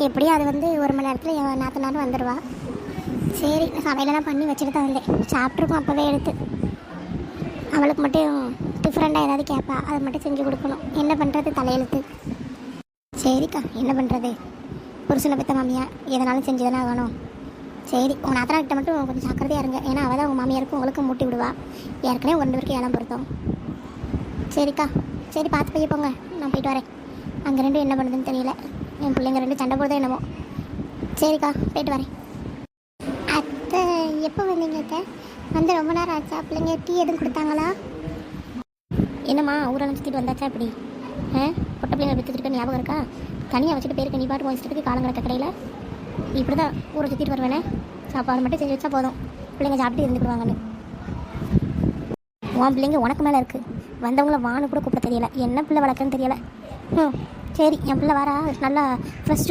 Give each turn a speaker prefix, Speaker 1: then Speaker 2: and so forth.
Speaker 1: எப்படியும் அது வந்து 1 மணி நேரத்தில் என் நாத்தனாரும் வந்துடுவா. சரி சமையலெல்லாம் பண்ணி வச்சுட்டு தான் வந்தேன். சாப்பிட்ருக்கோம் அப்போவே எடுத்து. அவளுக்கு மட்டும் டிஃப்ரெண்ட்டாக ஏதாவது கேட்பா, அதை மட்டும் செஞ்சு கொடுக்கணும். என்ன பண்ணுறது, தலையெழுத்து. சரிக்கா, என்ன பண்ணுறது, புருஷனை பெற்ற மாமியா எதனாலும் செஞ்சு தானே ஆகணும். சரி உங்கள் நாத்தனார்கிட்ட மட்டும் கொஞ்சம் ஜாக்கிரதையாக இருங்க. ஏன்னா அவள் தான் உங்கள் மாமியாருக்கும் உங்களுக்கும் மூட்டி விடுவா. ஏற்கனவே 2 பேருக்கு ஏலம் பொருத்தம். சரிக்கா, சரி பார்த்து போய் போங்க, நான் போயிட்டு வரேன். அங்கே 2 என்ன பண்ணுதுன்னு தெரியல. என் பிள்ளைங்க 2 சண்டை போடுதோ என்னமோ. சரிக்கா, போயிட்டு வரேன். அத்தை எப்போ வந்தீங்க அத்தை? வந்து ரொம்ப நேரம் ஆச்சா? பிள்ளைங்க டீ எதுவும் கொடுத்தாங்களா? என்னம்மா ஊரெல்லாம் சுற்றிட்டு வந்தாச்சா இப்படி? பொட்டை பிள்ளைங்க விற்றுட்டு ஞாபகம் இருக்கா? தனியாக வச்சுட்டு போயிருக்க நீ பாட்டு வச்சுட்டு காலங்கிழக்க கடையில். இப்படி தான் ஊரை சுற்றிட்டு வருவேனே. சாப்பாடு மட்டும் செஞ்சு வச்சா போதும், பிள்ளைங்க சாப்பிட்டு இருந்துக்குவாங்கன்னு. உன் பிள்ளைங்க உனக்கு மேலே இருக்குது. வந்தவங்கள வான்னு கூட கூப்பிட தெரியல. என்ன பிள்ளை வளர்க்குன்னு தெரியலை. சரி என் பிள்ளை வரா நல்லா ஃப்ரெஷ்